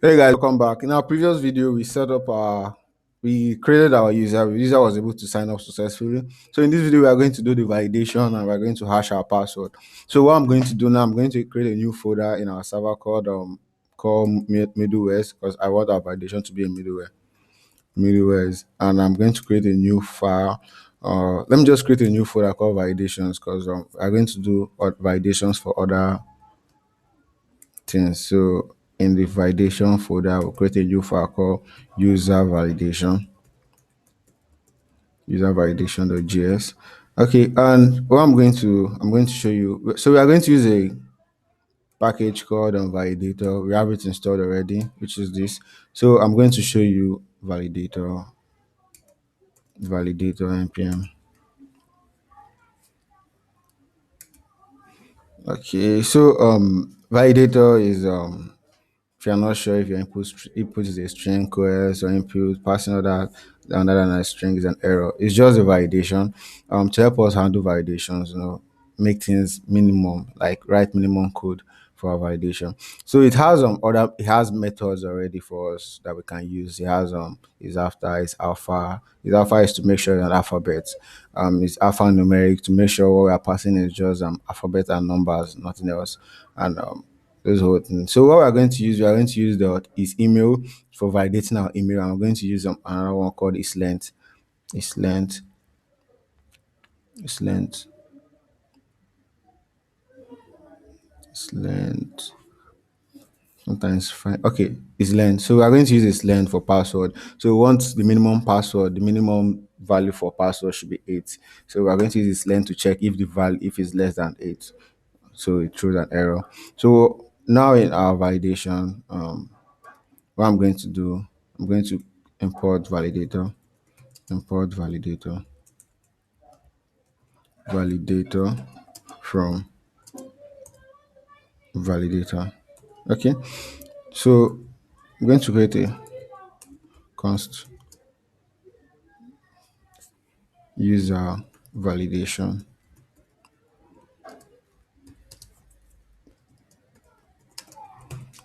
Hey guys, welcome back. In our previous video, we created our user. The user was able to sign up successfully. So in this video, we are going to do the validation and we're going to hash our password. So what I'm going to do now, I'm going to create a new folder in our server called middlewares, because I want our validation to be a middlewares, and I'm going to create a new file. Let me just create a new folder called validations, because I'm going to do validations for other things. So in the validation folder, we'll create a new file called user validation, user validation.js. Okay, and what I'm going to show you. So we are going to use a package called validator. We have it installed already, which is this. So I'm going to show you validator npm. Okay, so validator is if you're not sure if your input is a string, coerce, or input passing another than a string is an error. It's just a validation to help us handle validations, make things minimum, like write minimum code for our validation. So it has methods already for us that we can use. It has is after, is alpha. Is alpha is to make sure that alphabet is alphanumeric, to make sure what we are passing is just alphabet and numbers, nothing else. And those whole things. So what we are going to use the is email for validating our email. And I'm going to use another one called is length. Is length. Is length. Is length. Sometimes fine. Okay, is length. So we are going to use this length for password. So we want the minimum password, the minimum value for password should be 8. So we are going to use this length to check if the value if it's less than 8. So it throws an error. So now in our validation, what I'm going to do, I'm going to import validator, import validator from validator. Okay, so I'm going to create a const user validation,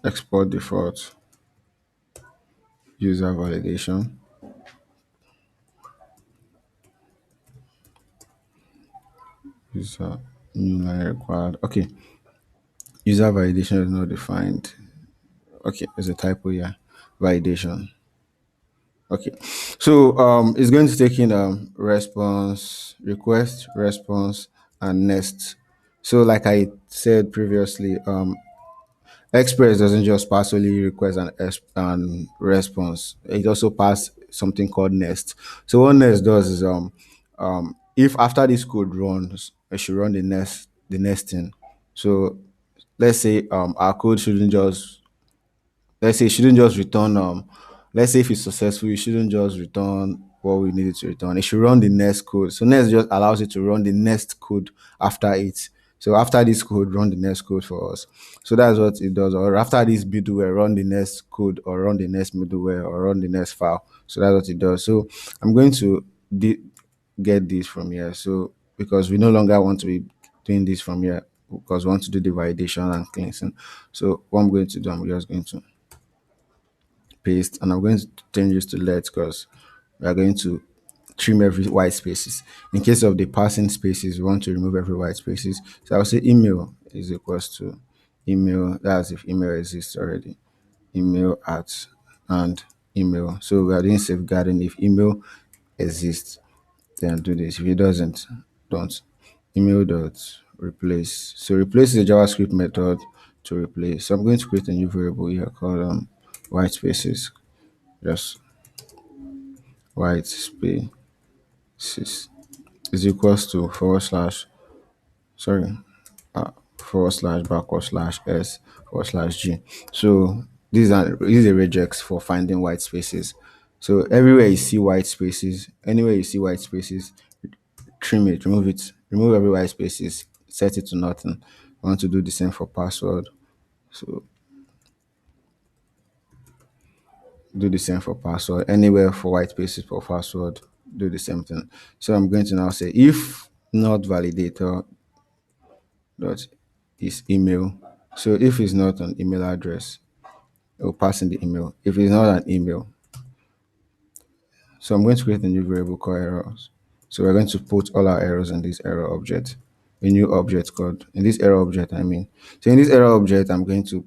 export default user validation, user new line required. Okay, user validation is not defined. Okay, there's a typo here. Validation. Okay, so it's going to take in response, request, response, and next. So like I said previously, Express doesn't just pass only request and response. It also pass something called nest. So what nest does is if after this code runs, it should run the nesting. So let's say our code shouldn't just let's say it shouldn't just return let's say if it's successful, it shouldn't just return what we needed to return. It should run the next code. So next just allows it to run the next code after it. So after this code, run the next code for us. So that's what it does. Or after this middleware, run the next code or run the next middleware or run the next file. So that's what it does. So I'm going to get this from here. So because we no longer want to be doing this from here, because we want to do the validation and cleansing. So what I'm going to do, I'm just going to paste, and I'm going to change this to let, because we are going to trim every white spaces. In case of the passing spaces, we want to remove every white spaces. So I'll say email is equals to email. That's if email exists already. Email at and email. So we are doing safeguarding. If email exists, then do this. If it doesn't, don't. Email dot replace. So replace is a JavaScript method to replace. So I'm going to create a new variable here called white spaces. Just white spaces is equals to sorry, forward slash backward slash s forward slash g. So these are regex for finding white spaces. So everywhere you see white spaces, anywhere you see white spaces, trim it, remove every white spaces, set it to nothing. I want to do the same for password. So do the same for password. Anywhere for white spaces for password, do the same thing. So I'm going to now say if not validator dot is email. So if it's not an email address, it will pass in the email. If it's not an email, so I'm going to create a new variable called errors. So we're going to put all our errors in this error object, a new object called, in this error object, I mean. So in this error object, I'm going to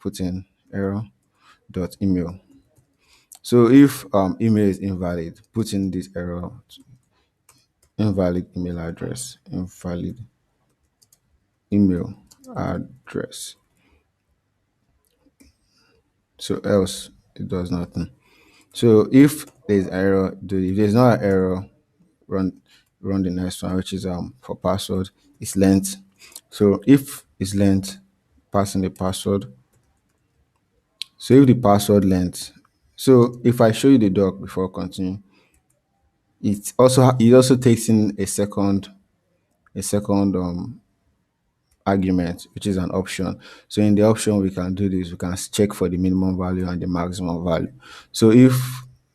put in error dot email. So if email is invalid, put in this error invalid email address, invalid email address. So else it does nothing. So if there's error, if there's not an error, run run the next one, which is for password, is length. So if it's length, pass in the password. So if the password length, so if I show you the doc before continuing, it also takes in a second argument, which is an option. So in the option, we can do this. We can check for the minimum value and the maximum value. So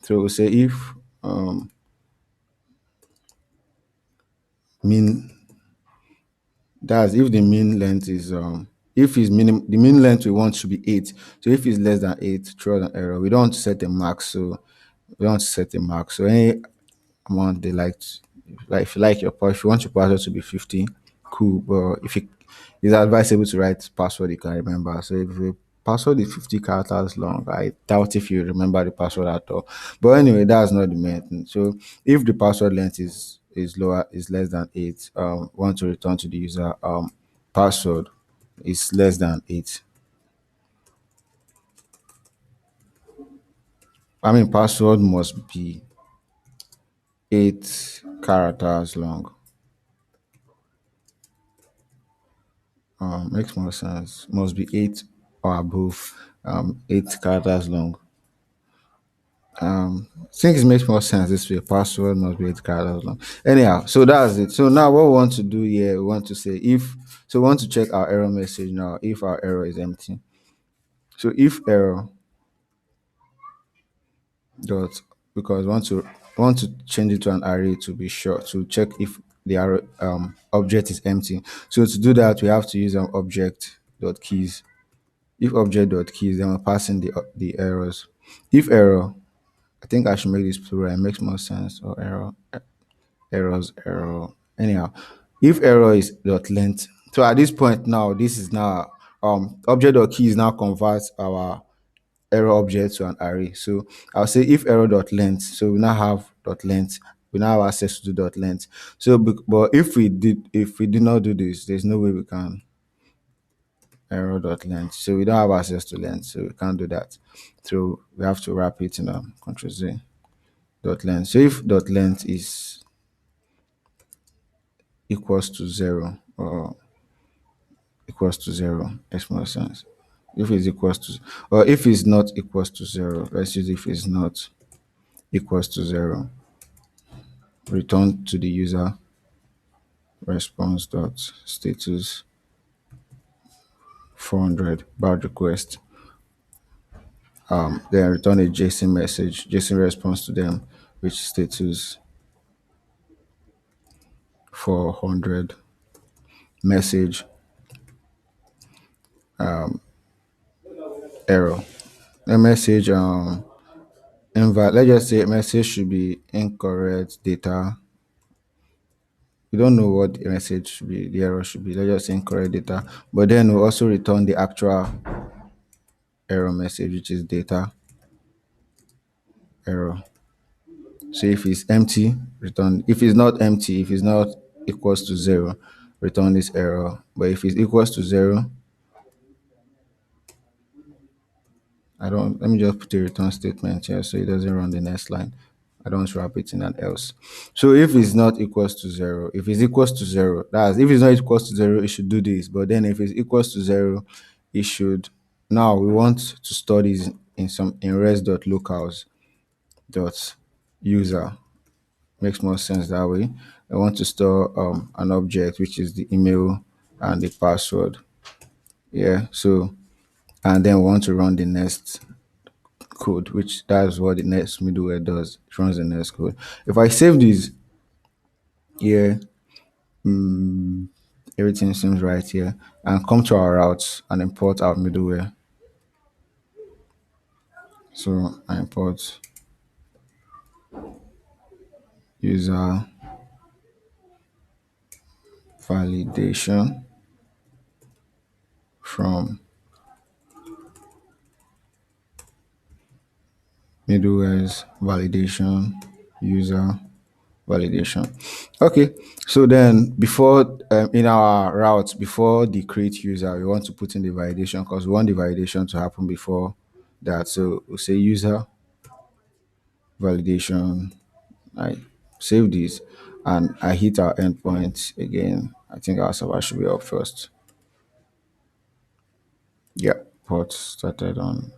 we'll say if um, mean that's if the mean length is if is minimum the mean length we want should be 8. So if it's less than 8, throw an error. We don't want to set a max, so we don't want to set a max. So any amount they like if you like your if you want your password to be 50, cool. But if it's advisable to write password you can remember. So if your password is 50 characters long, I doubt if you remember the password at all. But anyway, that's not the main thing. So if the password length is less than 8, want to return to the user password is less than 8. I mean password must be 8 characters long. Makes more sense. Must be 8 or above, 8 characters long. I think it makes more sense this way. Password must be 8 characters long. Anyhow, so that's it. So now what we want to do here, we want to say we want to check our error message now if our error is empty. So if error dot, because we want to change it to an array to be sure to check if the array, object is empty. So to do that, we have to use object dot keys. If object dot keys, then we're passing the errors. If error, I think I should make this plural. It makes more sense. Or error. Anyhow, if error is dot length. So at this point now, this is now object dot keys now converts our error object to an array. So I'll say if error dot length. So we now have dot length. We now have access to dot length. So, but if we did not do this, there's no way we can error dot length. So we don't have access to length, so we can't do that. So we have to wrap it in a Control Z dot length. So if dot length is equals to 0 or equals to 0, makes more sense. If it's equals to, or if it's not equals to 0, let's use if it's not equals to 0, return to the user response dot status 400 bad request. Then return a JSON message, JSON response to them, which status 400 message error. A message let's just say a message should be incorrect data. We don't know what the message should be, the error should be. Let's just say incorrect data. But then we'll also return the actual error message, which is data error. So if it's empty, return. If it's not empty, if it's not equals to 0, return this error. But if it's equals to 0, let me just put a return statement here so it doesn't run the next line. I don't wrap it in an else. So if it's not equals to 0, if it's equals to 0, that's if it's not equals to 0, it should do this. But then if it's equals to 0, it should, now we want to store this in res.locals dot user. Makes more sense that way. I want to store an object which is the email and the password. Yeah, so and then we want to run the next code, which that's what the next middleware does. It runs the next code. If I save this here, everything seems right here, and come to our routes and import our middleware. So I import user validation from middleware's validation user validation. Okay, so then before in our route, before the create user, we want to put in the validation because we want the validation to happen before that. So we'll say user validation. I save this and I hit our endpoint again. I think our server should be up first. Yeah, port started on,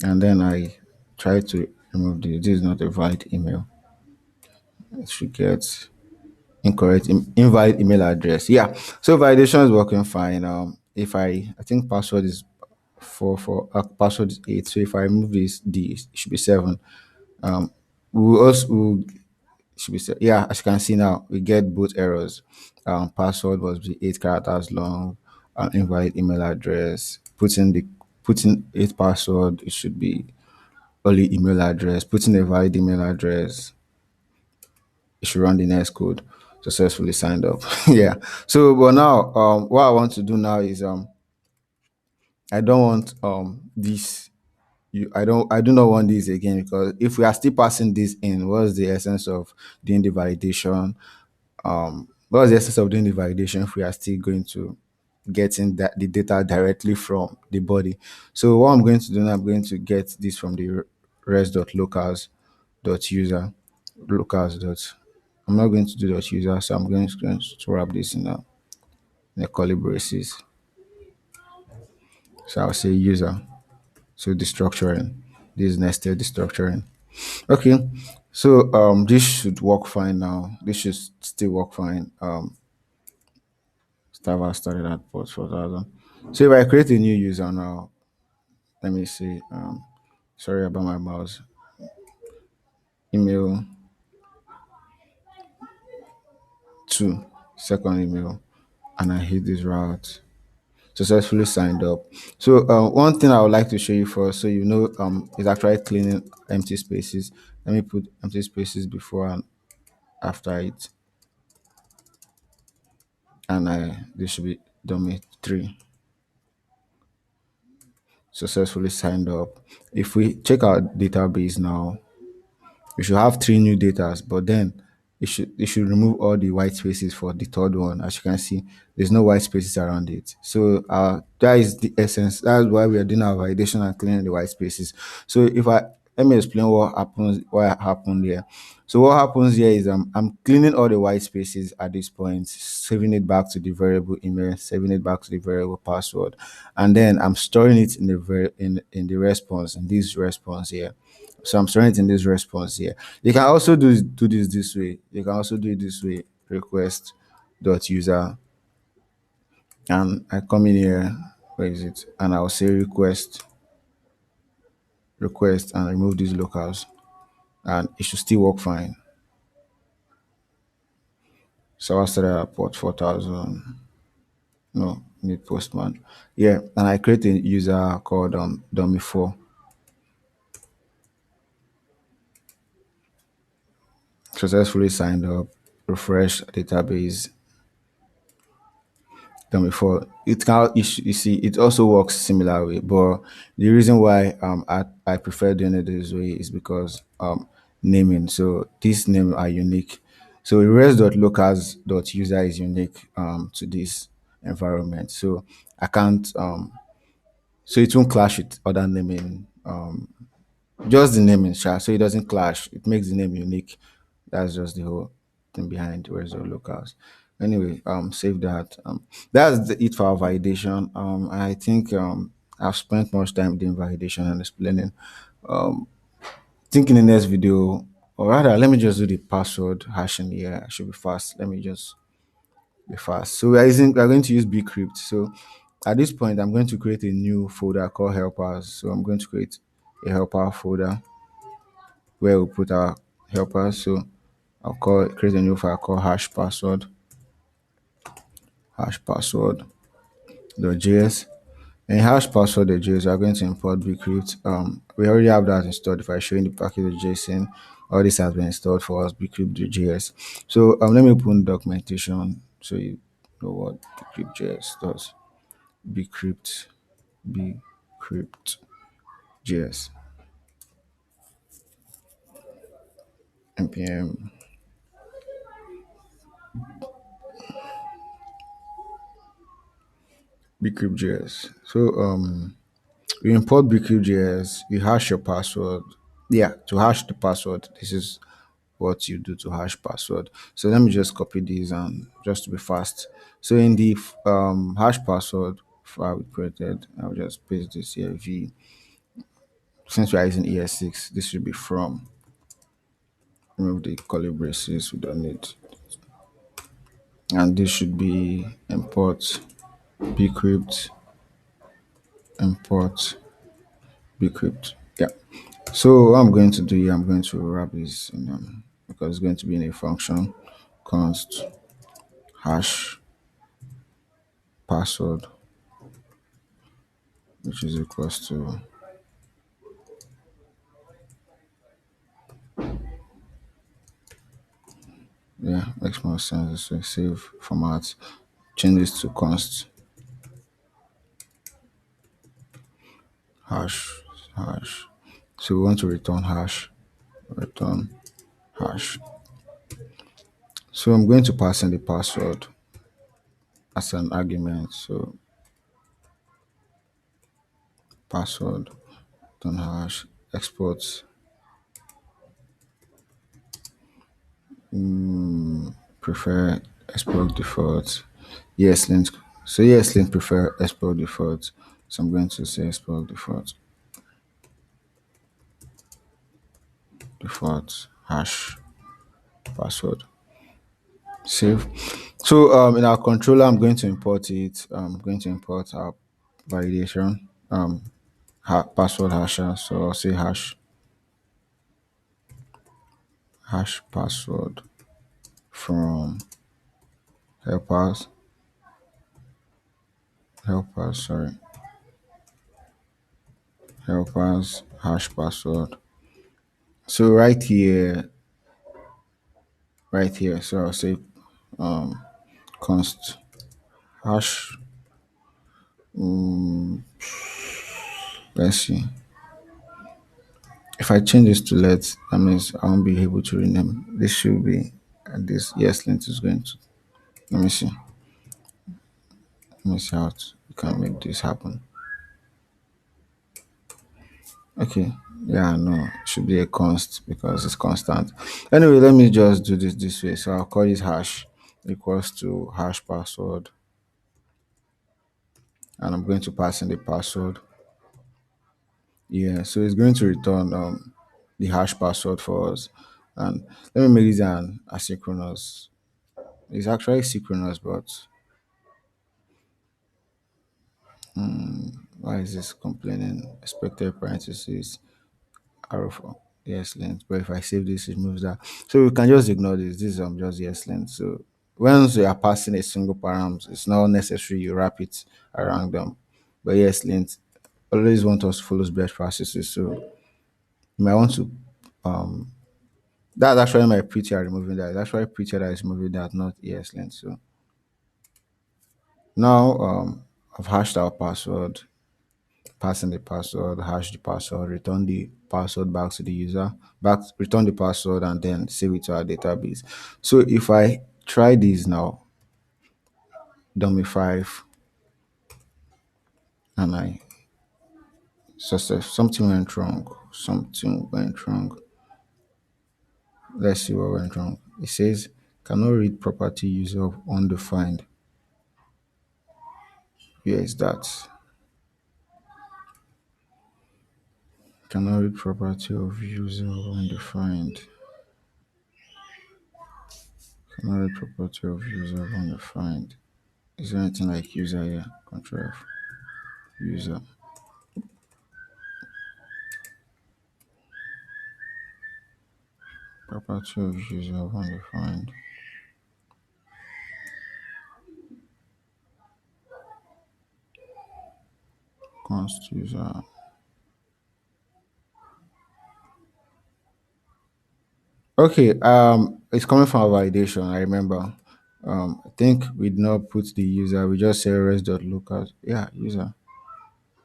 and then I try to remove this. This is not a valid email. It should get incorrect invalid email address. Yeah, so validation is working fine. If I think password is password is 8, so if I remove this d, it should be 7. We will also should be yeah, as you can see now we get both errors. Password was the 8 characters long. Invalid email address, put in 8 password, it should be only email address. Put in a valid email address, it should run the next code. Successfully signed up. Yeah. So but now what I want to do now is I don't want this I do not want this again, because if we are still passing this in, what's the essence of doing the validation? What's the essence of doing the validation if we are still going to getting that the data directly from the body? So what I'm going to do now, I'm going to get this from the res.locals.user locals dot. I'm not going to do dot user, so I'm going to wrap this in a curly braces. So I'll say user. So destructuring. This is nested destructuring. Okay. So this should work fine now. This should still work fine. Server started at port 4000. So if I create a new user now, let me see. Sorry about my mouse. Email to second email, and I hit this route. Successfully signed up. So one thing I would like to show you first, so you know, is actually cleaning empty spaces. Let me put empty spaces before and after it, and this should be dummy 3. Successfully signed up. If we check our database now, we should have 3 new datas, but then it should remove all the white spaces for the third one. As you can see, there's no white spaces around it. So that is the essence. That's why we are doing our validation and cleaning the white spaces. So if I let me explain what happened here. So what happens here is I'm cleaning all the white spaces at this point, saving it back to the variable email, saving it back to the variable password, and then I'm storing it in the in the response, in this response here. So I'm storing it in this response here. You can also do this way. You can also do it this way. Request dot user, and I come in here. Where is it? And I'll say request and remove these locals, and it should still work fine. So I started at port 4000. No, need postman. Yeah, and I create a user called dummy4. Successfully signed up. Refresh database than before. It can you see it also works similar way, but the reason why I prefer doing it this way is because naming. So these names are unique. So res.locals.user is unique to this environment. So I can't so it won't clash with other naming just the naming, sha, so it doesn't clash. It makes the name unique. That's just the whole thing behind where's the locals. Anyway, save that. That's it for our validation. I think I've spent much time doing validation and explaining. Think in the next video, or rather, let me just do the password hashing here. I should be fast. Let me just be fast. So we're going to use bcrypt. So at this point, I'm going to create a new folder called helpers. So I'm going to create a helper folder where we put our helpers. So I'll create a new file called hash password.js. In hash password.js, we are going to import bcrypt. We already have that installed. If I show you the package.json, all this has been installed for us, bcrypt.js. So let me open documentation so you know what bcrypt.js does. Bcrypt, bcrypt.js, npm bcrypt.js. So you import bcrypt.js, you hash your password. Yeah, to hash the password, this is what you do to hash password. So let me just copy these and just to be fast. So in the hash password file we created, I'll just paste this here. V, since we are using ES6, this should be from. Remove the curly braces, we don't need. And this should be import bcrypt, import bcrypt. Yeah. So what I'm going to do here, I'm going to wrap this in because it's going to be in a function const hash password, which is equals to, yeah, makes more sense. So save format, change this to const hash hash. So we want to return return hash. So I'm going to pass in the password as an argument. So password, return hash, export, prefer export default. Yes, link. So yes, link prefer export default. So I'm going to say export default hash password. Save. So in our controller, I'm going to import it. I'm going to import our validation password hasher. So I'll say hash password from helpers sorry, helpers hash password. So right here. So I'll say const hash. Let's see. If I change this to let, that means I won't be able to rename. This should be, and this yes lint is going to. Let me see. Let me see how we can make this happen. Okay. Yeah, no, it should be a const because it's constant. Anyway, let me just do this way. So I'll call this hash equals to hash password, and I'm going to pass in the password. Yeah, so it's going to return the hash password for us. And let me make this an asynchronous. It's actually synchronous, but why is this complaining? Expected parentheses arrow for yes length. But if I save this, it moves that. So we can just ignore this. This is just yes length. So once you are passing a single param, it's not necessary you wrap it around them. But yes length always want us to follow best practices. So you might want to that's actually my prettier removing that. It's actually prettier that is removing that, not ESLint. So now I've hashed our password, passing the password, hash the password, return the password back to the user, return the password, and then save it to our database. So if I try this now, dummy 5, and I success, something went wrong. Something went wrong. Let's see what went wrong. It says cannot read property user of undefined. Where is that? Cannot read property of user of undefined. Cannot read property of user of undefined. Is there anything like user here? Control F. User. Property of user of undefined. Advanced user. Okay, it's coming from a validation. I remember. I think we did not put the user. We just say res.lookout. Yeah, user.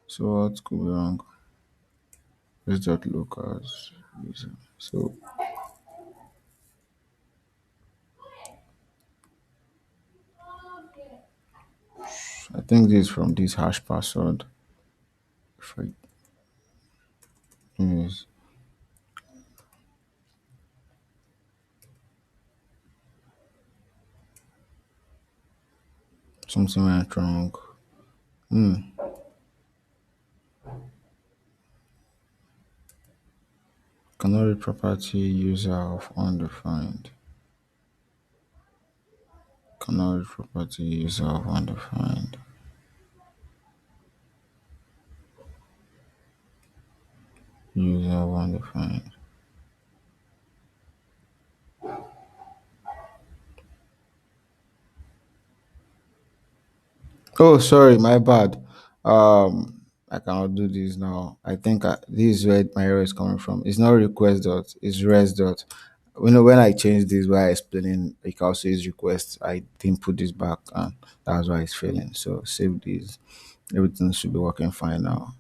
So what could be wrong? Res.lookout user. So I think this is from this hash password. If I use something went wrong. Hmm. Cannot read property user of undefined. Cannot read property user of undefined. User of undefined. Oh, sorry, my bad. I cannot do this now. I think this is where my error is coming from. It's not request dot, it's res dot. When I changed this, where I explaining, it also is request. I didn't put this back, and that's why it's failing. So save this. Everything should be working fine now.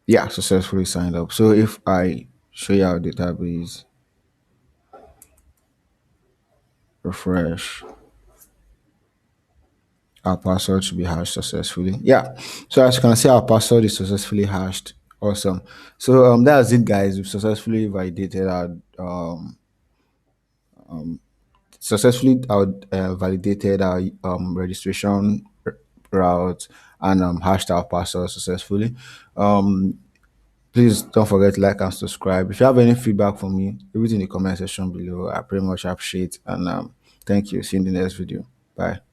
Yeah, successfully signed up. So if I show you our database, refresh, our password should be hashed successfully. Yeah. So as you can see, our password is successfully hashed. Awesome. So that's it, guys. We've successfully validated our validated our registration route and hashed our password successfully. Um, Please don't forget to like and subscribe. If you have any feedback for me, leave it in the comment section below. I pretty much appreciate, and thank you. See you in the next video. Bye.